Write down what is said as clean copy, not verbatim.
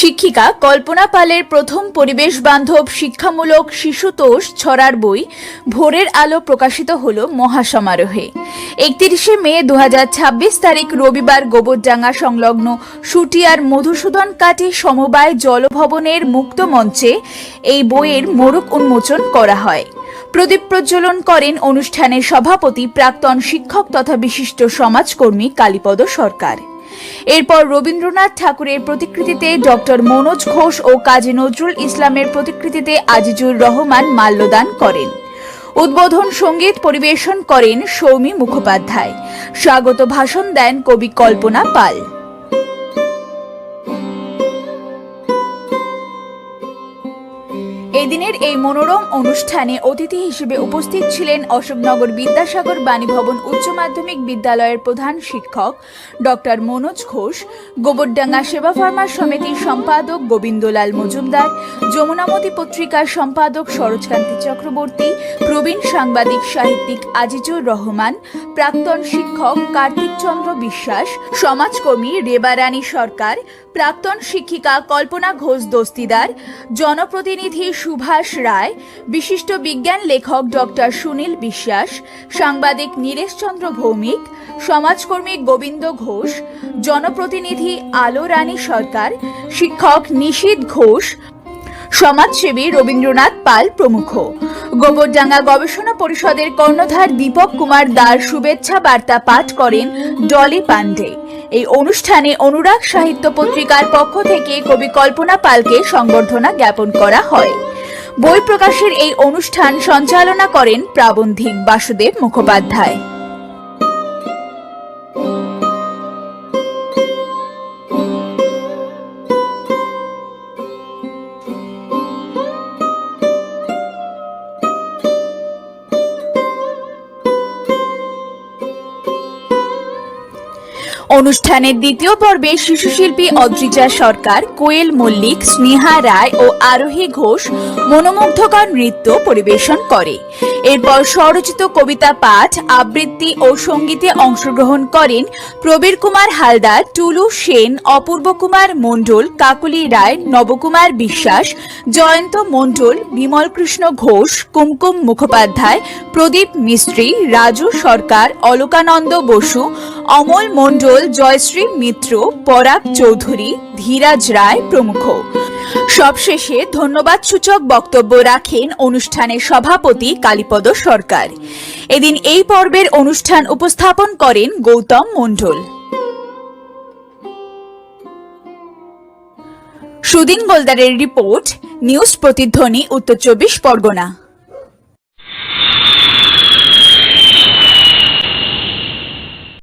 শিক্ষিকা কল্পনা পালের প্রথম পরিবেশ বান্ধব শিক্ষামূলক শিশুতোষ ছড়ার বই ভোরের আলো প্রকাশিত হল মহাসমারোহে। 31শে মে 2026 তারিখ রবিবার গোবরডাঙ্গা সংলগ্ন শুটিয়ার মধুসূদন কাটি সমবায় জলভবনের মুক্ত মঞ্চে এই বইয়ের মোড়ক উন্মোচন করা হয়। প্রদীপ প্রজ্বলন করেন অনুষ্ঠানের সভাপতি প্রাক্তন শিক্ষক তথা বিশিষ্ট সমাজকর্মী কালীপদ সরকার। এরপর রবীন্দ্রনাথ ঠাকুরের প্রতিকৃতিতে ডক্টর মনোজ ঘোষ ও কাজী নজরুল ইসলামের প্রতিকৃতিতে আজিজুর রহমান মাল্যদান করেন। উদ্বোধন সঙ্গীত পরিবেশন করেন সৌমি মুখোপাধ্যায়। স্বাগত ভাষণ দেন কবি কল্পনা পাল। এদিনের এই মনোরম অনুষ্ঠানে অতিথি হিসেবে উপস্থিত ছিলেন অশোকনগর বিদ্যাসাগর বাণীভবন উচ্চ মাধ্যমিক বিদ্যালয়ের প্রধান শিক্ষক ডক্টর মনোজ ঘোষ, গোবরডাঙ্গা সেবা ফার্মার সমিতির সম্পাদক গোবিন্দলাল মজুমদার, যমুনামতি পত্রিকার সম্পাদক সরোজকান্তি চক্রবর্তী, প্রবীণ সাংবাদিক সাহিত্যিক আজিজুর রহমান, প্রাক্তন শিক্ষক কার্তিক চন্দ্র বিশ্বাস, সমাজকর্মী রেবারানী সরকার, প্রাক্তন শিক্ষিকা কল্পনা ঘোষ দস্তিদার, জনপ্রতিনিধি সুভাষ রায়, বিশিষ্ট বিজ্ঞান লেখক ডক্টর সুনীল বিশ্বাস, সাংবাদিক নীলেশ চন্দ্র ভৌমিক, সমাজকর্মী গোবিন্দ ঘোষ, জনপ্রতিনিধি আলো রানী সরকার, শিক্ষক নিশীথ ঘোষ, সমাজসেবী রবীন্দ্রনাথ পাল প্রমুখ। গোবরডাঙ্গা গবেষণা পরিষদের কর্ণধার দীপক কুমার দার শুভেচ্ছা বার্তা পাঠ করেন ডলি পান্ডে। এই অনুষ্ঠানে অনুরাগ সাহিত্য পত্রিকার পক্ষ থেকে কবি কল্পনা পালকে সংবর্ধনা জ্ঞাপন করা হয়। বই প্রকাশের এই অনুষ্ঠান সঞ্চালনা করেন প্রাবন্ধিক বাসুদেব মুখোপাধ্যায়। অনুষ্ঠানের দ্বিতীয় পর্বে শিশুশিল্পী অদ্রিজা সরকার, কোয়েল মল্লিক, স্নেহা রায় ও আরোহী ঘোষ মনোমুগ্ধকর নৃত্য পরিবেশন করে। এরপর স্বরচিত কবিতা পাঠ, আবৃত্তি ও সঙ্গীতে অংশগ্রহণ করেন প্রবীর কুমার হালদার, টুলু সেন, অপূর্ব কুমার মণ্ডল, কাকলি রায়, নবকুমার বিশ্বাস, জয়ন্ত মণ্ডল, বিমল কৃষ্ণ ঘোষ, কুমকুম মুখোপাধ্যায়, প্রদীপ মিস্ত্রি, রাজু সরকার, অলকানন্দ বসু, অমল মণ্ডল, জয়শ্রী মিত্র, পরাগ চৌধুরী, ধীরাজ রায় প্রমুখ। সবশেষে ধন্যবাদ সূচক বক্তব্য রাখেন অনুষ্ঠানের সভাপতি কালীপদ সরকার। এদিন এই পর্বের অনুষ্ঠান উপস্থাপন করেন গৌতম মণ্ডল। সুদিন গোলদারের রিপোর্ট, নিউজ প্রতিধ্বনি, উত্তর 24 পরগনা।